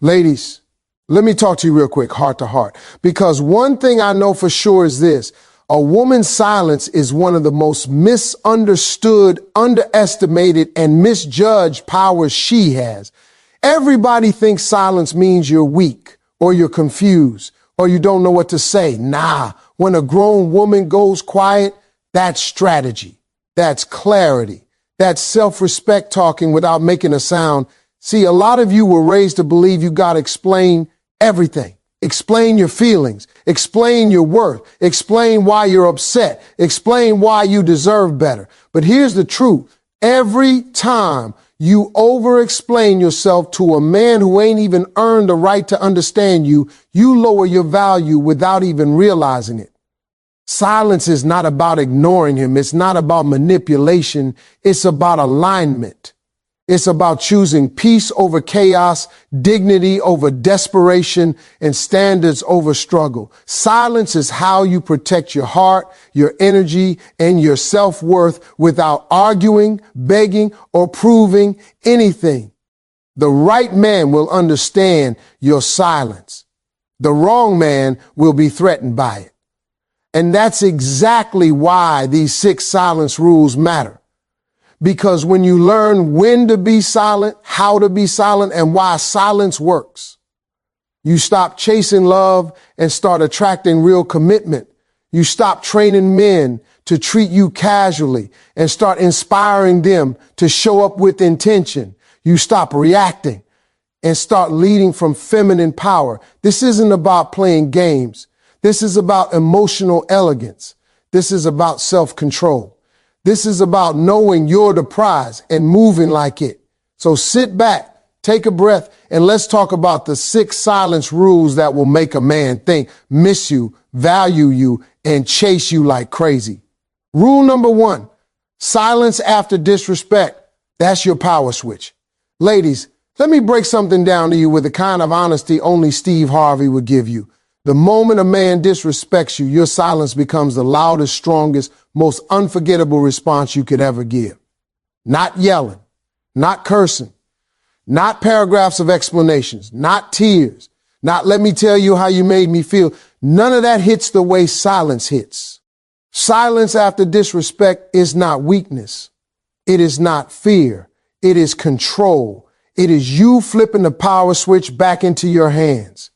Ladies, let me talk to you real quick, heart to heart, because one thing I know for sure is this: a woman's silence is one of the most misunderstood, underestimated, and misjudged powers she has. Everybody thinks silence means you're weak or you're confused or you don't know what to say. Nah, when a grown woman goes quiet, that's strategy. That's clarity. That's self-respect talking without making a sound. See, a lot of you were raised to believe you got to explain everything. Explain your feelings. Explain your worth. Explain why you're upset. Explain why you deserve better. But here's the truth. Every time you over-explain yourself to a man who ain't even earned the right to understand you, you lower your value without even realizing it. Silence is not about ignoring him. It's not about manipulation. It's about alignment. It's about choosing peace over chaos, dignity over desperation, and standards over struggle. Silence is how you protect your heart, your energy, and your self-worth without arguing, begging, or proving anything. The right man will understand your silence. The wrong man will be threatened by it. And that's exactly why these 6 silence rules matter. Because when you learn when to be silent, how to be silent, and why silence works, you stop chasing love and start attracting real commitment. You stop training men to treat you casually and start inspiring them to show up with intention. You stop reacting and start leading from feminine power. This isn't about playing games. This is about emotional elegance. This is about self-control. This is about knowing you're the prize and moving like it. So sit back, take a breath, and let's talk about the 6 silence rules that will make a man think, miss you, value you, and chase you like crazy. Rule number 1, silence after disrespect. That's your power switch. Ladies, let me break something down to you with the kind of honesty only Steve Harvey would give you. The moment a man disrespects you, your silence becomes the loudest, strongest, most unforgettable response you could ever give. Not yelling, not cursing, not paragraphs of explanations, not tears, not let me tell you how you made me feel. None of that hits the way silence hits. Silence after disrespect is not weakness. It is not fear. It is control. It is you flipping the power switch back into your hands.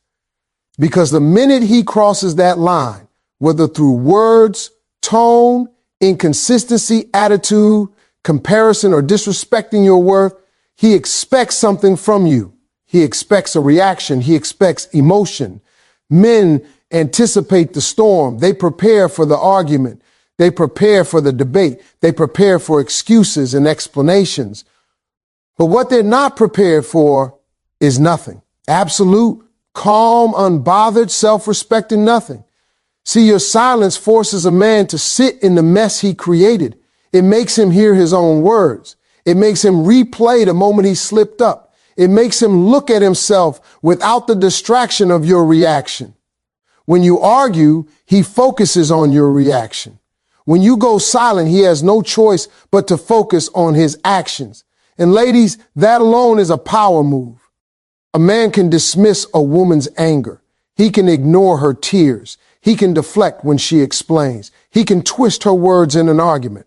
Because the minute he crosses that line, whether through words, tone, inconsistency, attitude, comparison, or disrespecting your worth, he expects something from you. He expects a reaction. He expects emotion. Men anticipate the storm. They prepare for the argument. They prepare for the debate. They prepare for excuses and explanations. But what they're not prepared for is nothing. Absolute, calm, unbothered, self-respecting nothing. See, your silence forces a man to sit in the mess he created. It makes him hear his own words. It makes him replay the moment he slipped up. It makes him look at himself without the distraction of your reaction. When you argue, he focuses on your reaction. When you go silent, he has no choice but to focus on his actions. And ladies, that alone is a power move. A man can dismiss a woman's anger. He can ignore her tears. He can deflect when she explains. He can twist her words in an argument.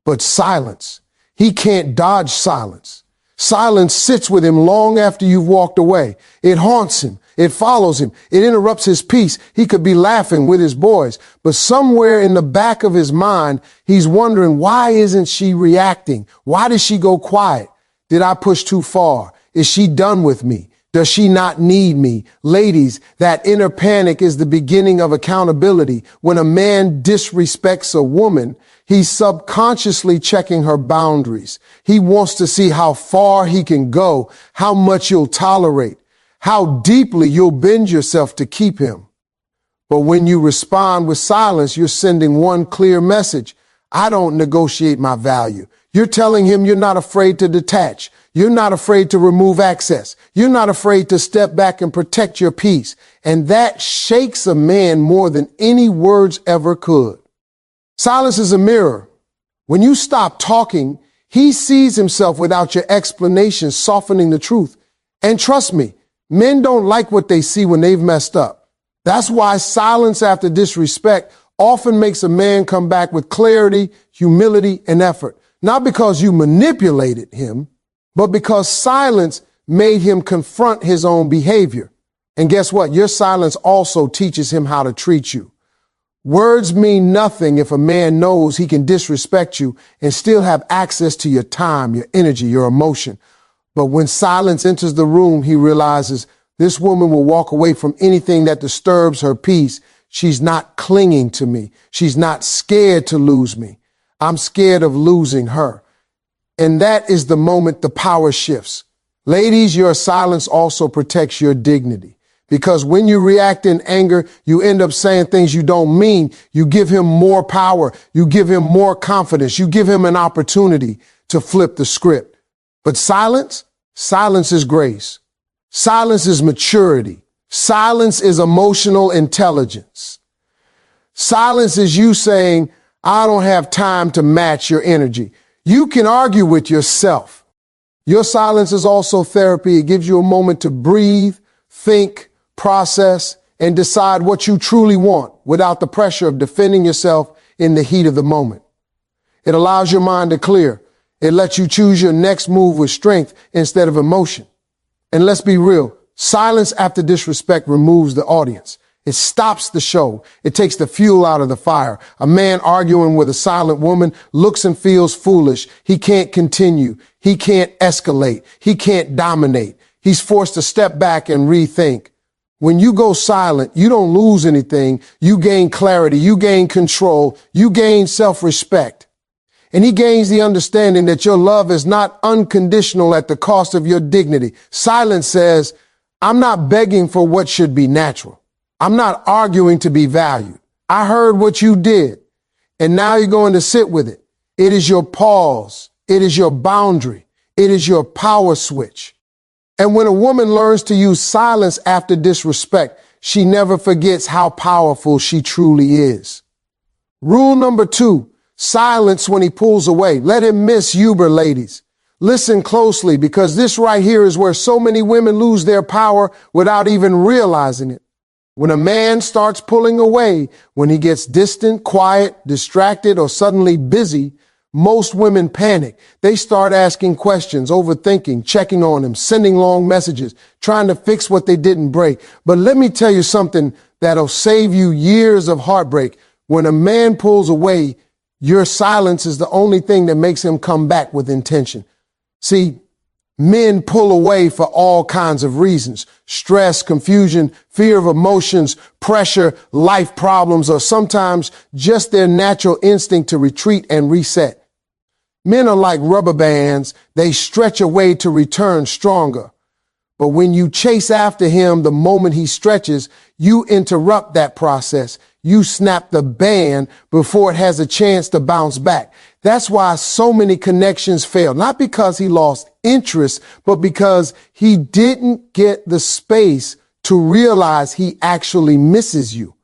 But silence, he can't dodge silence. Silence sits with him long after you've walked away. It haunts him. It follows him. It interrupts his peace. He could be laughing with his boys, but somewhere in the back of his mind, he's wondering, why isn't she reacting? Why did she go quiet? Did I push too far? Is she done with me? Does she not need me? Ladies, that inner panic is the beginning of accountability. When a man disrespects a woman, he's subconsciously checking her boundaries. He wants to see how far he can go, how much you'll tolerate, how deeply you'll bend yourself to keep him. But when you respond with silence, you're sending one clear message. I don't negotiate my value. You're telling him you're not afraid to detach. You're not afraid to remove access. You're not afraid to step back and protect your peace. And that shakes a man more than any words ever could. Silence is a mirror. When you stop talking, he sees himself without your explanation, softening the truth. And trust me, Men don't like what they see when they've messed up. That's why silence after disrespect often makes a man come back with clarity, humility, and effort. Not because you manipulated him, but because silence made him confront his own behavior. And guess what? Your silence also teaches him how to treat you. Words mean nothing if a man knows he can disrespect you and still have access to your time, your energy, your emotion. But when silence enters the room, he realizes this woman will walk away from anything that disturbs her peace. She's not clinging to me. She's not scared to lose me. I'm scared of losing her. And that is the moment the power shifts. Ladies, your silence also protects your dignity. Because when you react in anger, you end up saying things you don't mean. You give him more power. You give him more confidence. You give him an opportunity to flip the script. But silence is grace. Silence is maturity. Silence is emotional intelligence. Silence is you saying, I don't have time to match your energy. You can argue with yourself. Your silence is also therapy. It gives you a moment to breathe, think, process, and decide what you truly want without the pressure of defending yourself in the heat of the moment. It allows your mind to clear. It lets you choose your next move with strength instead of emotion. And let's be real, silence after disrespect removes the audience. It stops the show. It takes the fuel out of the fire. A man arguing with a silent woman looks and feels foolish. He can't continue. He can't escalate. He can't dominate. He's forced to step back and rethink. When you go silent, you don't lose anything. You gain clarity. You gain control. You gain self-respect. And he gains the understanding that your love is not unconditional at the cost of your dignity. Silence says, I'm not begging for what should be natural. I'm not arguing to be valued. I heard what you did, and now you're going to sit with it. It is your pause. It is your boundary. It is your power switch. And when a woman learns to use silence after disrespect, she never forgets how powerful she truly is. Rule number 2, silence when he pulls away. Let him miss Uber, ladies. Listen closely, because this right here is where so many women lose their power without even realizing it. When a man starts pulling away, when he gets distant, quiet, distracted, or suddenly busy, most women panic. They start asking questions, overthinking, checking on him, sending long messages, trying to fix what they didn't break. But let me tell you something that'll save you years of heartbreak. When a man pulls away, your silence is the only thing that makes him come back with intention. See, men pull away for all kinds of reasons: stress, confusion, fear of emotions, pressure, life problems, or sometimes just their natural instinct to retreat and reset. Men are like rubber bands. They stretch away to return stronger. But when you chase after him the moment he stretches, you interrupt that process. You snap the band before it has a chance to bounce back. That's why so many connections fail. Not because he lost interest, but because he didn't get the space to realize he actually misses you.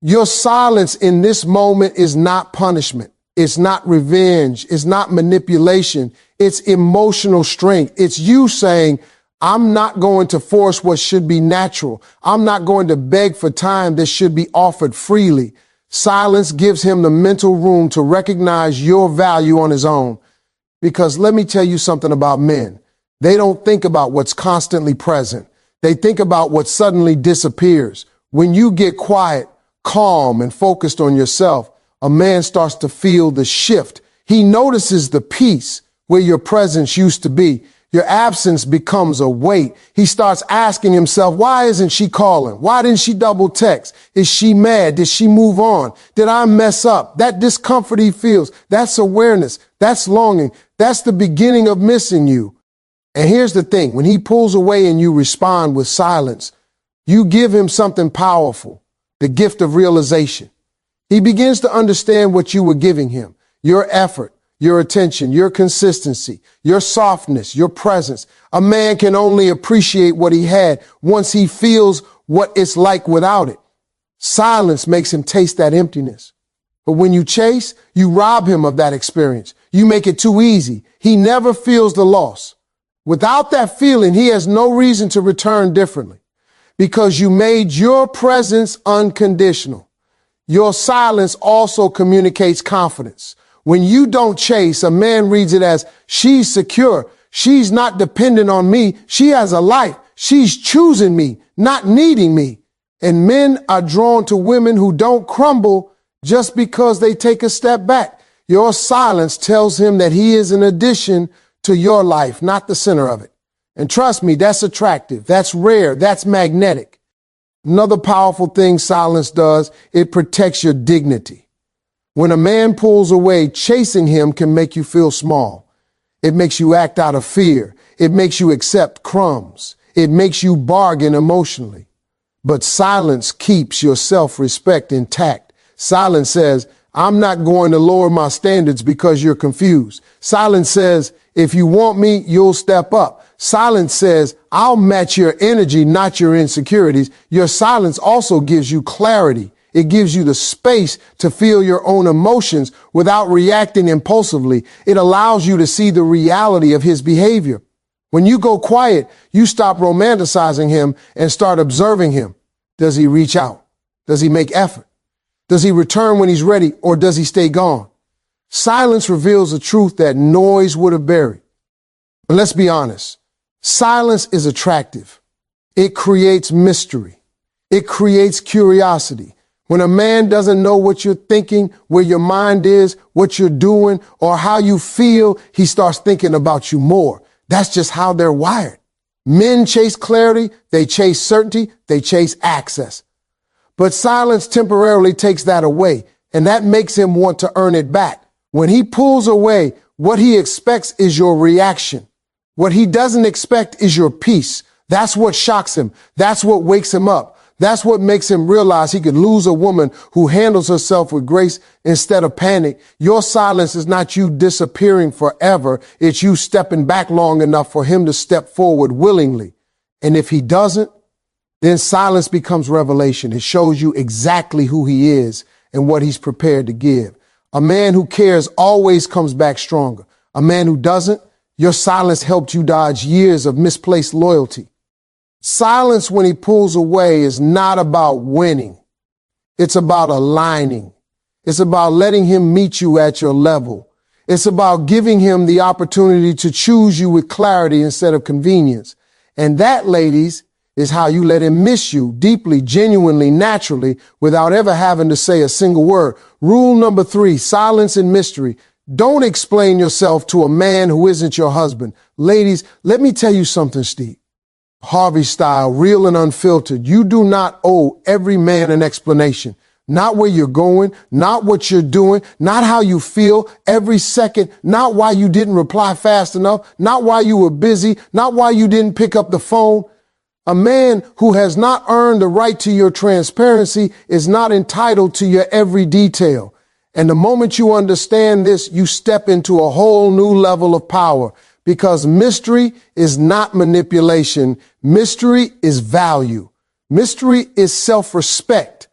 Your silence in this moment is not punishment. It's not revenge. It's not manipulation. It's emotional strength. It's you saying, I'm not going to force what should be natural. I'm not going to beg for time that should be offered freely. Silence gives him the mental room to recognize your value on his own. Because let me tell you something about men. They don't think about what's constantly present. They think about what suddenly disappears. When you get quiet, calm, and focused on yourself, a man starts to feel the shift. He notices the peace where your presence used to be. Your absence becomes a weight. He starts asking himself, why isn't she calling? Why didn't she double text? Is she mad? Did she move on? Did I mess up? That discomfort he feels, that's awareness. That's longing. That's the beginning of missing you. And here's the thing. When he pulls away and you respond with silence, you give him something powerful, the gift of realization. He begins to understand what you were giving him, your effort, your attention, your consistency, your softness, your presence. A man can only appreciate what he had once he feels what it's like without it. Silence makes him taste that emptiness. But when you chase, you rob him of that experience. You make it too easy. He never feels the loss. Without that feeling, he has no reason to return differently because you made your presence unconditional. Your silence also communicates confidence. When you don't chase, a man reads it as, she's secure. She's not dependent on me. She has a life. She's choosing me, not needing me. And men are drawn to women who don't crumble just because they take a step back. Your silence tells him that he is an addition to your life, not the center of it. And trust me, that's attractive. That's rare. That's magnetic. Another powerful thing silence does, it protects your dignity. When a man pulls away, chasing him can make you feel small. It makes you act out of fear. It makes you accept crumbs. It makes you bargain emotionally. But silence keeps your self-respect intact. Silence says, I'm not going to lower my standards because you're confused. Silence says, if you want me, you'll step up. Silence says, I'll match your energy, not your insecurities. Your silence also gives you clarity. It gives you the space to feel your own emotions without reacting impulsively. It allows you to see the reality of his behavior. When you go quiet, you stop romanticizing him and start observing him. Does he reach out? Does he make effort? Does he return when he's ready, or does he stay gone? Silence reveals a truth that noise would have buried. But let's be honest. Silence is attractive. It creates mystery. It creates curiosity. When a man doesn't know what you're thinking, where your mind is, what you're doing, or how you feel, he starts thinking about you more. That's just how they're wired. Men chase clarity, they chase certainty, they chase access. But silence temporarily takes that away, and that makes him want to earn it back. When he pulls away, what he expects is your reaction. What he doesn't expect is your peace. That's what shocks him. That's what wakes him up. That's what makes him realize he could lose a woman who handles herself with grace instead of panic. Your silence is not you disappearing forever. It's you stepping back long enough for him to step forward willingly. And if he doesn't, then silence becomes revelation. It shows you exactly who he is and what he's prepared to give. A man who cares always comes back stronger. A man who doesn't, your silence helped you dodge years of misplaced loyalty. Silence when he pulls away is not about winning. It's about aligning. It's about letting him meet you at your level. It's about giving him the opportunity to choose you with clarity instead of convenience. And that, ladies, is how you let him miss you deeply, genuinely, naturally, without ever having to say a single word. Rule number 3, silence and mystery. Don't explain yourself to a man who isn't your husband. Ladies, let me tell you something, Steve Harvey style, real and unfiltered. You do not owe every man an explanation. Not where you're going, not what you're doing, not how you feel every second, not why you didn't reply fast enough, not why you were busy, not why you didn't pick up the phone. A man who has not earned the right to your transparency is not entitled to your every detail. And the moment you understand this, you step into a whole new level of power, because mystery is not manipulation. Mystery is value. Mystery is self-respect.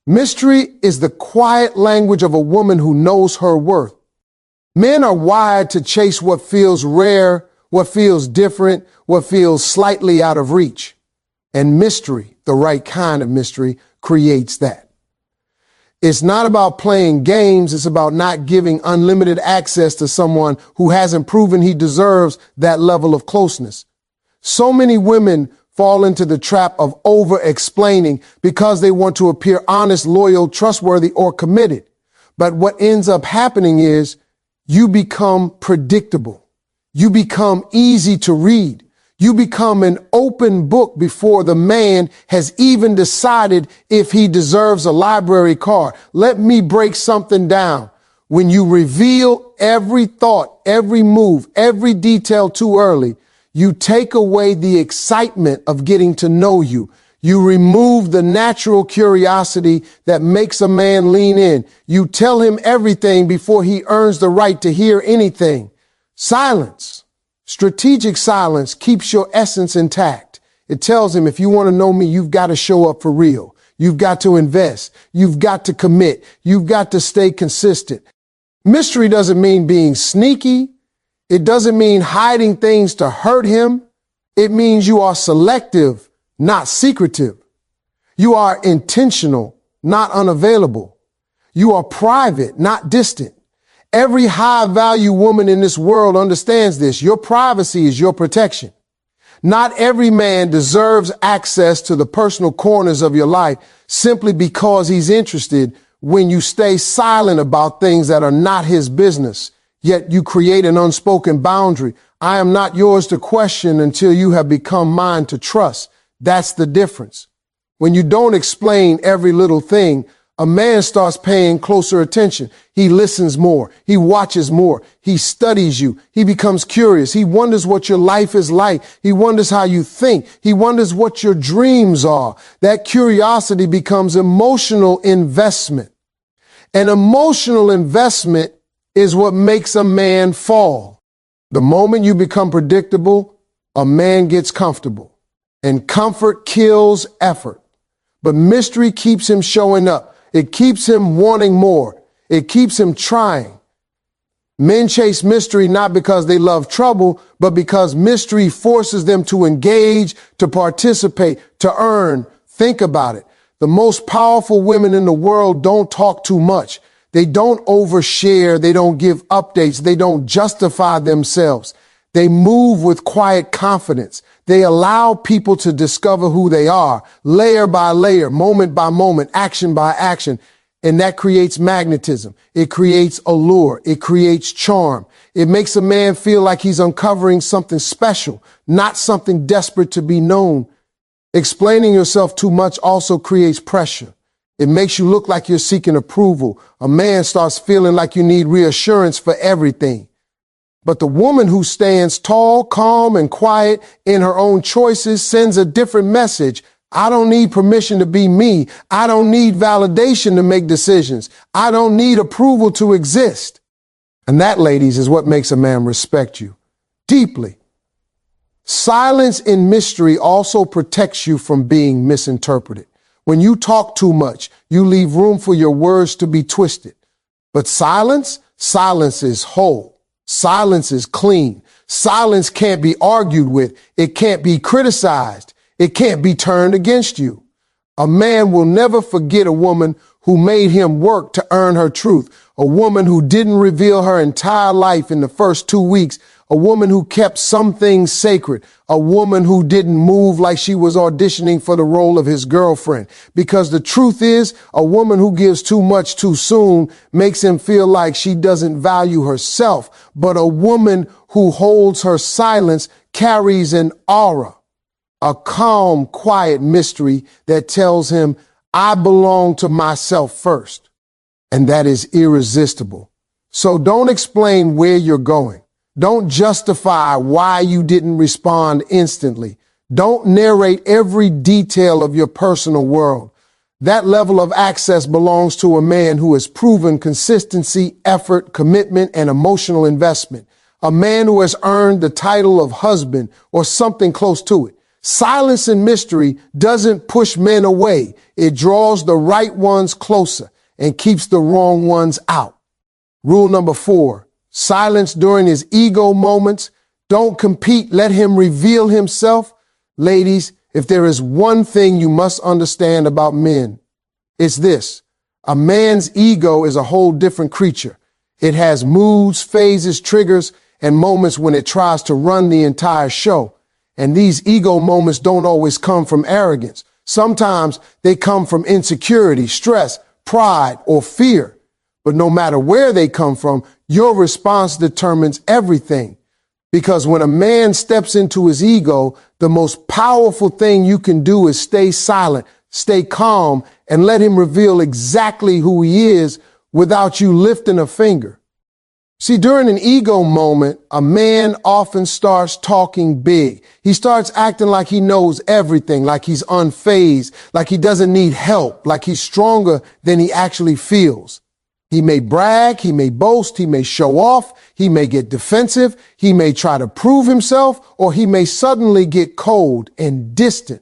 Mystery is the quiet language of a woman who knows her worth. Men are wired to chase what feels rare, what feels different, what feels slightly out of reach. And mystery, the right kind of mystery, creates that. It's not about playing games. It's about not giving unlimited access to someone who hasn't proven he deserves that level of closeness. So many women fall into the trap of over-explaining because they want to appear honest, loyal, trustworthy, or committed. But what ends up happening is you become predictable. You become easy to read. You become an open book before the man has even decided if he deserves a library card. Let me break something down. When you reveal every thought, every move, every detail too early, you take away the excitement of getting to know you. You remove the natural curiosity that makes a man lean in. You tell him everything before he earns the right to hear anything. Silence. Strategic silence keeps your essence intact. It tells him, if you want to know me, you've got to show up for real. You've got to invest. You've got to commit. You've got to stay consistent. Mystery doesn't mean being sneaky. It doesn't mean hiding things to hurt him. It means you are selective, not secretive. You are intentional, not unavailable. You are private, not distant. Every high-value woman in this world understands this. Your privacy is your protection. Not every man deserves access to the personal corners of your life simply because he's interested when you stay silent about things that are not his business, yet you create an unspoken boundary. I am not yours to question until you have become mine to trust. That's the difference. When you don't explain every little thing, a man starts paying closer attention. He listens more. He watches more. He studies you. He becomes curious. He wonders what your life is like. He wonders how you think. He wonders what your dreams are. That curiosity becomes emotional investment. An emotional investment is what makes a man fall. The moment you become predictable, a man gets comfortable. And comfort kills effort. But mystery keeps him showing up. It keeps him wanting more. It keeps him trying. Men chase mystery not because they love trouble, but because mystery forces them to engage, to participate, to earn. Think about it. The most powerful women in the world don't talk too much. They don't overshare. They don't give updates. They don't justify themselves. They move with quiet confidence. They allow people to discover who they are, layer by layer, moment by moment, action by action. And that creates magnetism. It creates allure. It creates charm. It makes a man feel like he's uncovering something special, not something desperate to be known. Explaining yourself too much also creates pressure. It makes you look like you're seeking approval. A man starts feeling like you need reassurance for everything. But the woman who stands tall, calm, and quiet in her own choices sends a different message. I don't need permission to be me. I don't need validation to make decisions. I don't need approval to exist. And that, ladies, is what makes a man respect you deeply. Silence in mystery also protects you from being misinterpreted. When you talk too much, you leave room for your words to be twisted. But silence is whole. Silence is clean. Silence can't be argued with. It can't be criticized. It can't be turned against you. A man will never forget a woman who made him work to earn her truth. A woman who didn't reveal her entire life in the first 2 weeks. A woman who kept some things sacred. A woman who didn't move like she was auditioning for the role of his girlfriend. Because the truth is, a woman who gives too much too soon makes him feel like she doesn't value herself. But a woman who holds her silence carries an aura, a calm, quiet mystery that tells him, I belong to myself first. And that is irresistible. So don't explain where you're going. Don't justify why you didn't respond instantly. Don't narrate every detail of your personal world. That level of access belongs to a man who has proven consistency, effort, commitment, and emotional investment. A man who has earned the title of husband or something close to it. Silence and mystery doesn't push men away. It draws the right ones closer and keeps the wrong ones out. Rule number 4. Silence during his ego moments. Don't compete. Let him reveal himself. Ladies, if there is one thing you must understand about men, it's this. A man's ego is a whole different creature. It has moods, phases, triggers, and moments when it tries to run the entire show. And these ego moments don't always come from arrogance. Sometimes they come from insecurity, stress, pride, or fear. But no matter where they come from, your response determines everything. Because when a man steps into his ego, the most powerful thing you can do is stay silent, stay calm, and let him reveal exactly who he is without you lifting a finger. See, during an ego moment, a man often starts talking big. He starts acting like he knows everything, like he's unfazed, like he doesn't need help, like he's stronger than he actually feels. He may brag, he may boast, he may show off, he may get defensive, he may try to prove himself, or he may suddenly get cold and distant.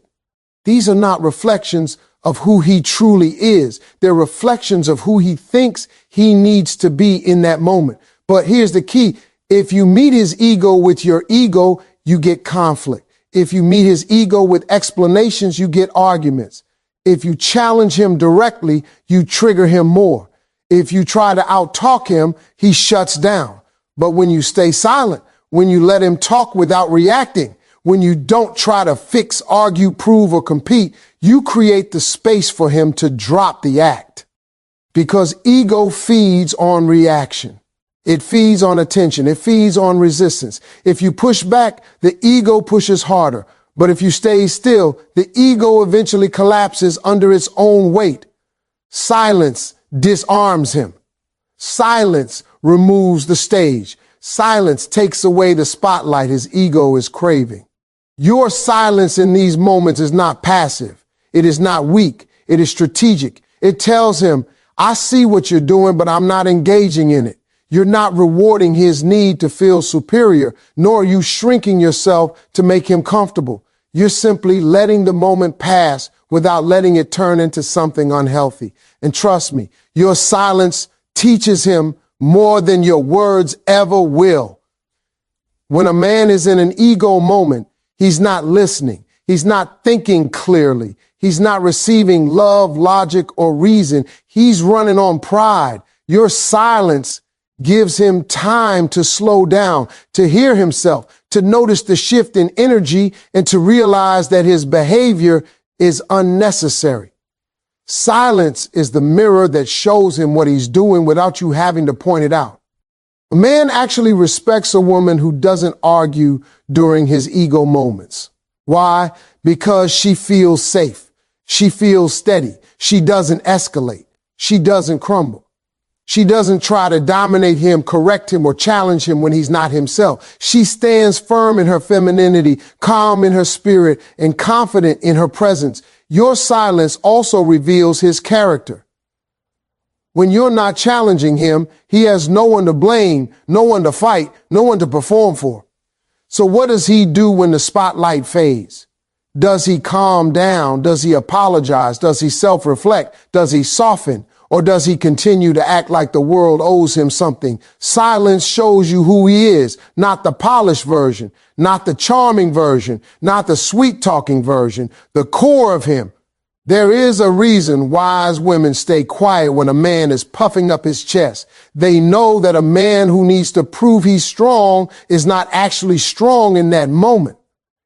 These are not reflections of who he truly is. They're reflections of who he thinks he needs to be in that moment. But here's the key. If you meet his ego with your ego, you get conflict. If you meet his ego with explanations, you get arguments. If you challenge him directly, you trigger him more. If you try to outtalk him, he shuts down. But when you stay silent, when you let him talk without reacting, when you don't try to fix, argue, prove, or compete, you create the space for him to drop the act. Because ego feeds on reaction. It feeds on attention. It feeds on resistance. If you push back, the ego pushes harder. But if you stay still, the ego eventually collapses under its own weight. Silence disarms him. Silence removes the stage. Silence takes away the spotlight his ego is craving. Your silence in these moments is not passive. It is not weak. It is strategic. It tells him, I see what you're doing, but I'm not engaging in it. You're not rewarding his need to feel superior, nor are you shrinking yourself to make him comfortable. You're simply letting the moment pass without letting it turn into something unhealthy. And trust me, your silence teaches him more than your words ever will. When a man is in an ego moment, he's not listening. He's not thinking clearly. He's not receiving love, logic, or reason. He's running on pride. Your silence gives him time to slow down, to hear himself, to notice the shift in energy, and to realize that his behavior is unnecessary. Silence is the mirror that shows him what he's doing without you having to point it out. A man actually respects a woman who doesn't argue during his ego moments. Why? Because she feels safe. She feels steady. She doesn't escalate. She doesn't crumble. She doesn't try to dominate him, correct him, or challenge him when he's not himself. She stands firm in her femininity, calm in her spirit, and confident in her presence. Your silence also reveals his character. When you're not challenging him, he has no one to blame, no one to fight, no one to perform for. So what does he do when the spotlight fades? Does he calm down? Does he apologize? Does he self-reflect? Does he soften? Or does he continue to act like the world owes him something? Silence shows you who he is, not the polished version, not the charming version, not the sweet-talking version, the core of him. There is a reason wise women stay quiet when a man is puffing up his chest. They know that a man who needs to prove he's strong is not actually strong in that moment.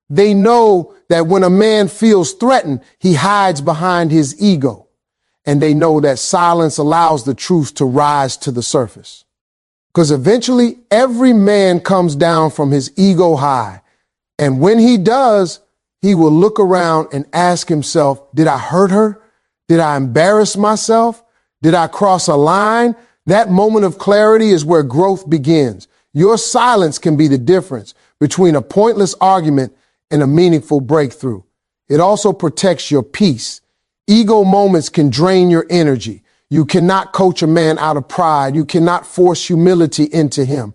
They know that when a man feels threatened, he hides behind his ego. And they know that silence allows the truth to rise to the surface. Because eventually every man comes down from his ego high. And when he does, he will look around and ask himself, did I hurt her? Did I embarrass myself? Did I cross a line? That moment of clarity is where growth begins. Your silence can be the difference between a pointless argument and a meaningful breakthrough. It also protects your peace. Ego moments can drain your energy. You cannot coach a man out of pride. You cannot force humility into him.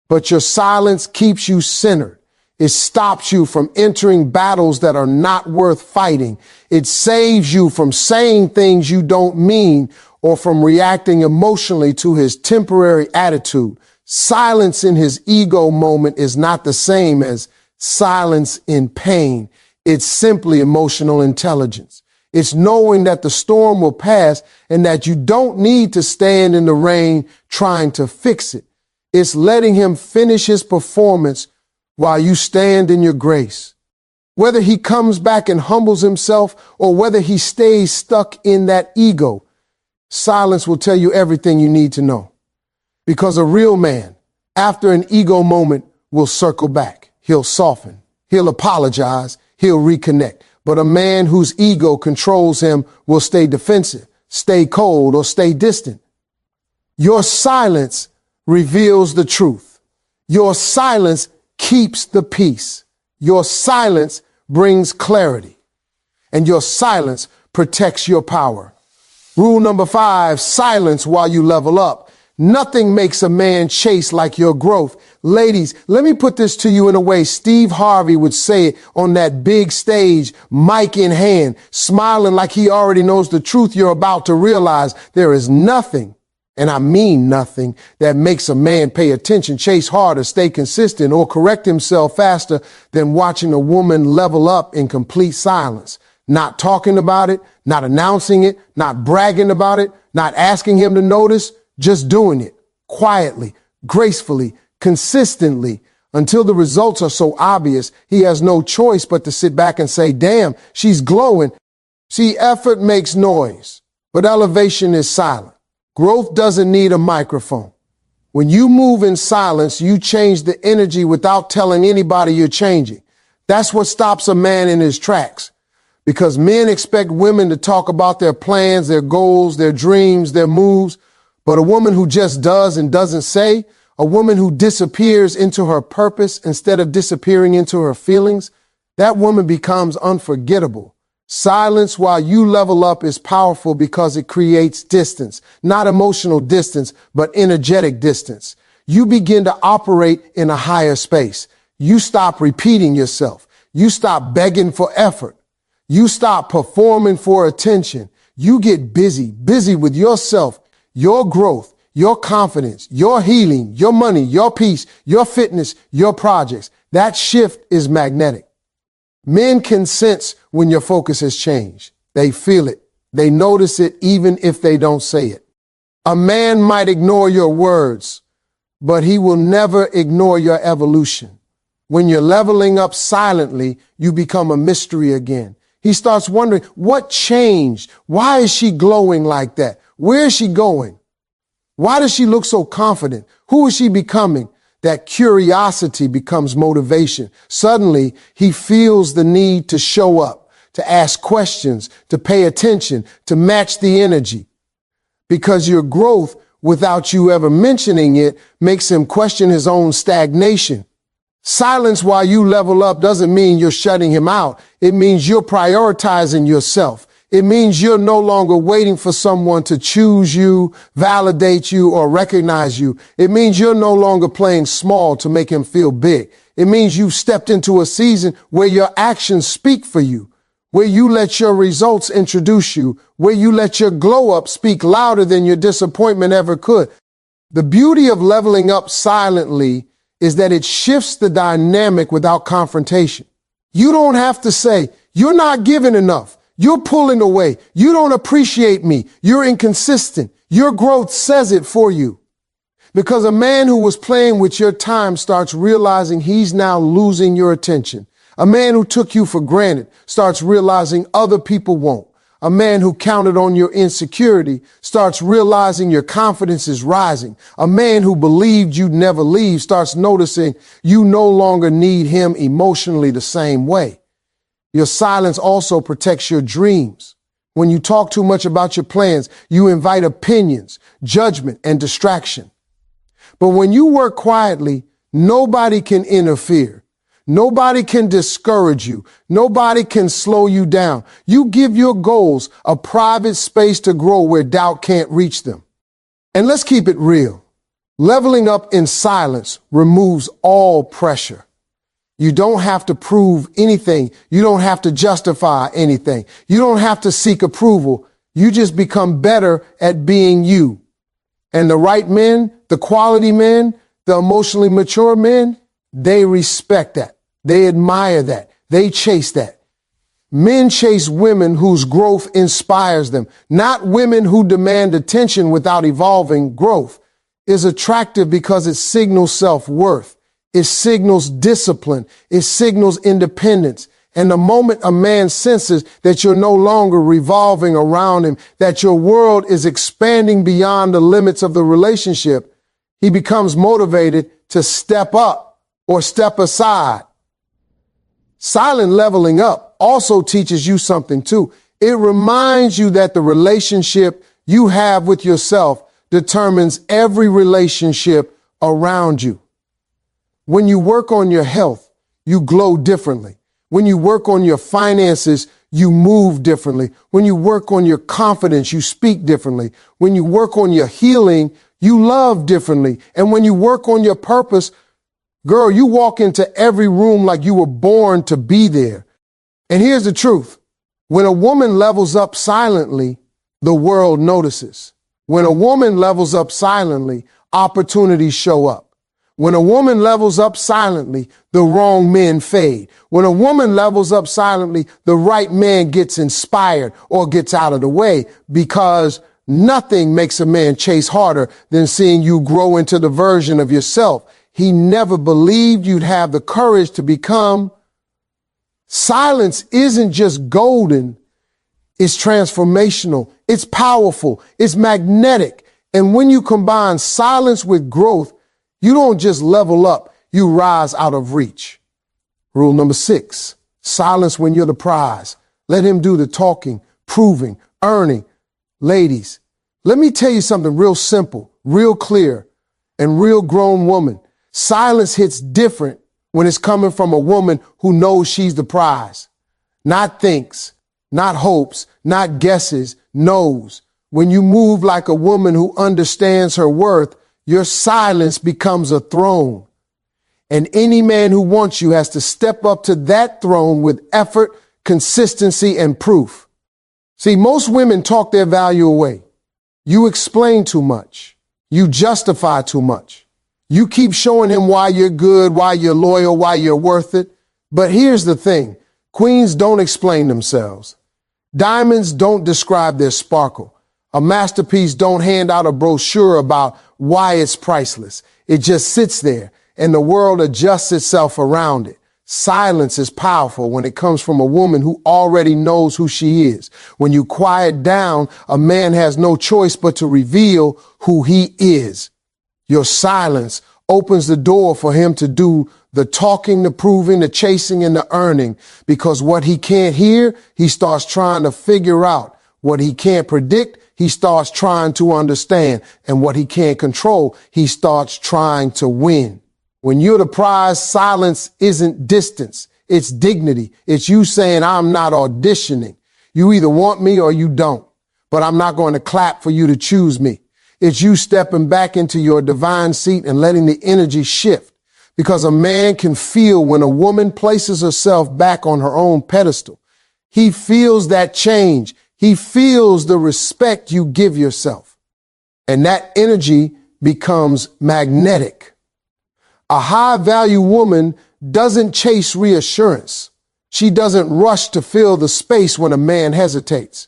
But your silence keeps you centered. It stops you from entering battles that are not worth fighting. It saves you from saying things you don't mean or from reacting emotionally to his temporary attitude. Silence in his ego moment is not the same as silence in pain. It's simply emotional intelligence. It's knowing that the storm will pass and that you don't need to stand in the rain trying to fix it. It's letting him finish his performance while you stand in your grace. Whether he comes back and humbles himself or whether he stays stuck in that ego, silence will tell you everything you need to know. Because a real man, after an ego moment, will circle back. He'll soften. He'll apologize. He'll reconnect. But a man whose ego controls him will stay defensive, stay cold, or stay distant. Your silence reveals the truth. Your silence keeps the peace. Your silence brings clarity. And your silence protects your power. Rule number 5, silence while you level up. Nothing makes a man chase like your growth. Ladies, let me put this to you in a way Steve Harvey would say it on that big stage, mic in hand, smiling like he already knows the truth you're about to realize. There is nothing and I mean nothing, that makes a man pay attention, chase harder, stay consistent, or correct himself faster than watching a woman level up in complete silence. Not talking about it, not announcing it, not bragging about it, not asking him to notice, just doing it quietly, gracefully, consistently, until the results are so obvious he has no choice but to sit back and say, damn, she's glowing. See, effort makes noise, but elevation is silent. Growth doesn't need a microphone. When you move in silence, you change the energy without telling anybody you're changing. That's what stops a man in his tracks. Because men expect women to talk about their plans, their goals, their dreams, their moves. But a woman who just does and doesn't say, a woman who disappears into her purpose instead of disappearing into her feelings, that woman becomes unforgettable. Silence while you level up is powerful because it creates distance, not emotional distance, but energetic distance. You begin to operate in a higher space. You stop repeating yourself. You stop begging for effort. You stop performing for attention. You get busy with yourself, your growth, your confidence, your healing, your money, your peace, your fitness, your projects. That shift is magnetic. Men can sense when your focus has changed. They feel it. They notice it even if they don't say it. A man might ignore your words, but he will never ignore your evolution. When you're leveling up silently, you become a mystery again. He starts wondering, what changed? Why is she glowing like that? Where is she going? Why does she look so confident? Who is she becoming? That curiosity becomes motivation. Suddenly, he feels the need to show up, to ask questions, to pay attention, to match the energy. Because your growth, without you ever mentioning it, makes him question his own stagnation. Silence while you level up doesn't mean you're shutting him out. It means you're prioritizing yourself. It means you're no longer waiting for someone to choose you, validate you, or recognize you. It means you're no longer playing small to make him feel big. It means you've stepped into a season where your actions speak for you, where you let your results introduce you, where you let your glow up speak louder than your disappointment ever could. The beauty of leveling up silently is that it shifts the dynamic without confrontation. You don't have to say, you're not giving enough. You're pulling away. You don't appreciate me. You're inconsistent. Your growth says it for you. Because a man who was playing with your time starts realizing he's now losing your attention. A man who took you for granted starts realizing other people won't. A man who counted on your insecurity starts realizing your confidence is rising. A man who believed you'd never leave starts noticing you no longer need him emotionally the same way. Your silence also protects your dreams. When you talk too much about your plans, you invite opinions, judgment, and distraction. But when you work quietly, nobody can interfere. Nobody can discourage you. Nobody can slow you down. You give your goals a private space to grow where doubt can't reach them. And let's keep it real. Leveling up in silence removes all pressure. You don't have to prove anything. You don't have to justify anything. You don't have to seek approval. You just become better at being you. And the right men, the quality men, the emotionally mature men, they respect that. They admire that. They chase that. Men chase women whose growth inspires them, not women who demand attention without evolving. Growth is attractive because it signals self-worth. It signals discipline. It signals independence. And the moment a man senses that you're no longer revolving around him, that your world is expanding beyond the limits of the relationship, he becomes motivated to step up or step aside. Silent leveling up also teaches you something too. It reminds you that the relationship you have with yourself determines every relationship around you. When you work on your health, you glow differently. When you work on your finances, you move differently. When you work on your confidence, you speak differently. When you work on your healing, you love differently. And when you work on your purpose, girl, you walk into every room like you were born to be there. And here's the truth. When a woman levels up silently, the world notices. When a woman levels up silently, opportunities show up. When a woman levels up silently, the wrong men fade. When a woman levels up silently, the right man gets inspired or gets out of the way, because nothing makes a man chase harder than seeing you grow into the version of yourself he never believed you'd have the courage to become. Silence isn't just golden. It's transformational. It's powerful. It's magnetic. And when you combine silence with growth, you don't just level up, you rise out of reach. Rule number 6, silence when you're the prize. Let him do the talking, proving, earning. Ladies, let me tell you something real simple, real clear, and real grown woman. Silence hits different when it's coming from a woman who knows she's the prize. Not thinks, not hopes, not guesses, knows. When you move like a woman who understands her worth, your silence becomes a throne. And any man who wants you has to step up to that throne with effort, consistency, and proof. See, most women talk their value away. You explain too much. You justify too much. You keep showing him why you're good, why you're loyal, why you're worth it. But here's the thing. Queens don't explain themselves. Diamonds don't describe their sparkle. A masterpiece don't hand out a brochure about why it's priceless. It just sits there and the world adjusts itself around it. Silence is powerful when it comes from a woman who already knows who she is. When you quiet down, a man has no choice but to reveal who he is. Your silence opens the door for him to do the talking, the proving, the chasing, and the earning, because what he can't hear, he starts trying to figure out. What he can't predict, he starts trying to understand. And what he can't control, he starts trying to win. When you're the prize, silence isn't distance. It's dignity. It's you saying, I'm not auditioning. You either want me or you don't, but I'm not going to clap for you to choose me. It's you stepping back into your divine seat and letting the energy shift, because a man can feel when a woman places herself back on her own pedestal. He feels that change. He feels the respect you give yourself, and that energy becomes magnetic. A high value woman doesn't chase reassurance. She doesn't rush to fill the space when a man hesitates.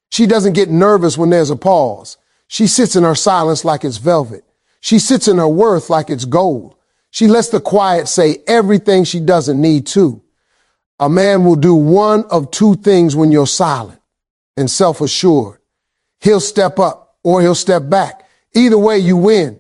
She doesn't get nervous when there's a pause. She sits in her silence like it's velvet. She sits in her worth like it's gold. She lets the quiet say everything she doesn't need to. A man will do one of two things when you're silent and self-assured. He'll step up or he'll step back. Either way, you win,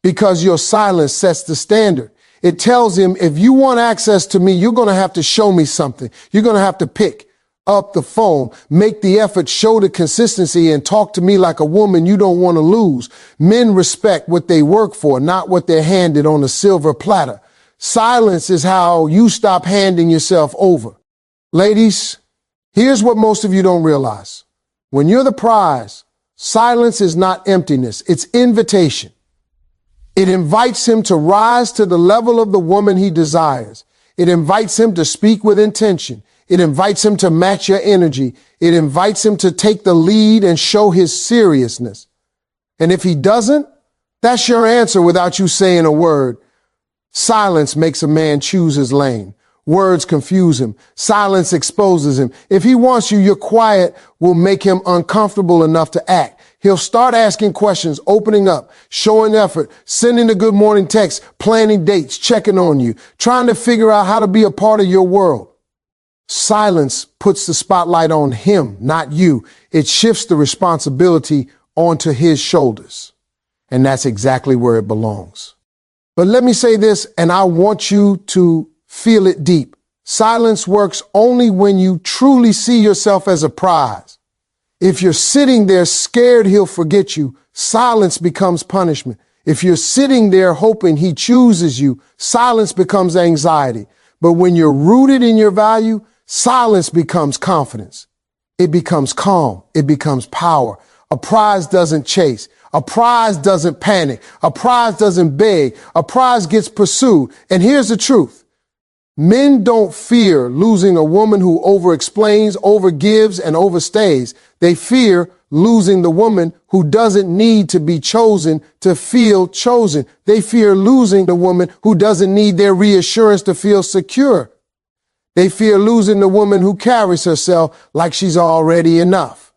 because your silence sets the standard. It tells him, if you want access to me, you're going to have to show me something. You're going to have to pick up the phone, make the effort, show the consistency, and talk to me like a woman you don't want to lose. Men respect what they work for, not what they're handed on a silver platter. Silence is how you stop handing yourself over. Ladies, here's what most of you don't realize. When you're the prize, silence is not emptiness. It's invitation. It invites him to rise to the level of the woman he desires. It invites him to speak with intention. It invites him to match your energy. It invites him to take the lead and show his seriousness. And if he doesn't, that's your answer without you saying a word. Silence makes a man choose his lane. Words confuse him. Silence exposes him. If he wants you, your quiet will make him uncomfortable enough to act. He'll start asking questions, opening up, showing effort, sending a good morning text, planning dates, checking on you, trying to figure out how to be a part of your world. Silence puts the spotlight on him, not you. It shifts the responsibility onto his shoulders. And that's exactly where it belongs. But let me say this, and I want you to feel it deep. Silence works only when you truly see yourself as a prize. If you're sitting there scared he'll forget you, silence becomes punishment. If you're sitting there hoping he chooses you, silence becomes anxiety. But when you're rooted in your value, silence becomes confidence. It becomes calm. It becomes power. A prize doesn't chase. A prize doesn't panic. A prize doesn't beg. A prize gets pursued. And here's the truth. Men don't fear losing a woman who overexplains, overgives, and overstays. They fear losing the woman who doesn't need to be chosen to feel chosen. They fear losing the woman who doesn't need their reassurance to feel secure. They fear losing the woman who carries herself like she's already enough.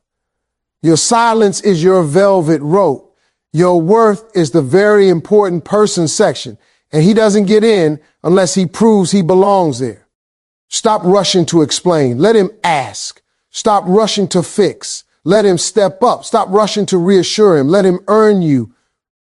Your silence is your velvet rope. Your worth is the very important person section, and he doesn't get in unless he proves he belongs there. Stop rushing to explain. Let him ask. Stop rushing to fix. Let him step up. Stop rushing to reassure him. Let him earn you.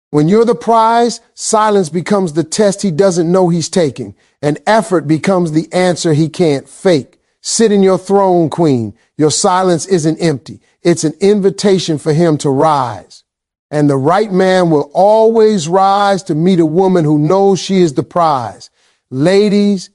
When you're the prize, silence becomes the test he doesn't know he's taking, and effort becomes the answer he can't fake. Sit in your throne, queen. Your silence isn't empty. It's an invitation for him to rise. And the right man will always rise to meet a woman who knows she is the prize. Ladies,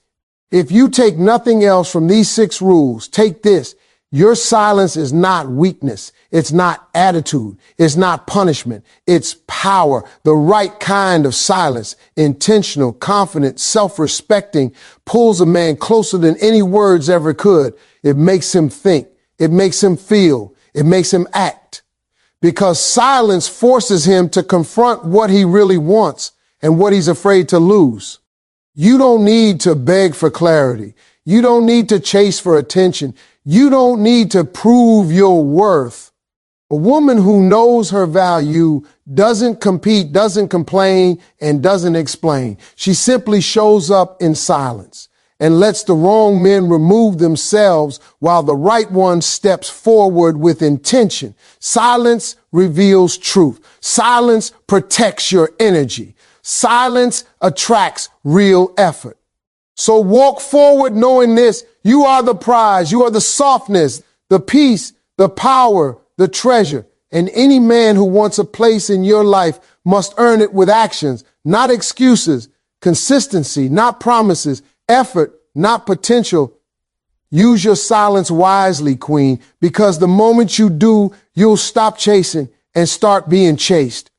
if you take nothing else from these 6 rules, take this. Your silence is not weakness. It's not attitude. It's not punishment. It's power. The right kind of silence, intentional, confident, self-respecting, pulls a man closer than any words ever could. It makes him think. It makes him feel. It makes him act. Because silence forces him to confront what he really wants and what he's afraid to lose. You don't need to beg for clarity. You don't need to chase for attention. You don't need to prove your worth. A woman who knows her value doesn't compete, doesn't complain, and doesn't explain. She simply shows up in silence and lets the wrong men remove themselves while the right one steps forward with intention. Silence reveals truth. Silence protects your energy. Silence attracts real effort. So walk forward knowing this. You are the prize. You are the softness, the peace, the power, the treasure. And any man who wants a place in your life must earn it with actions, not excuses, consistency, not promises, effort, not potential. Use your silence wisely, queen, because the moment you do, you'll stop chasing and start being chased.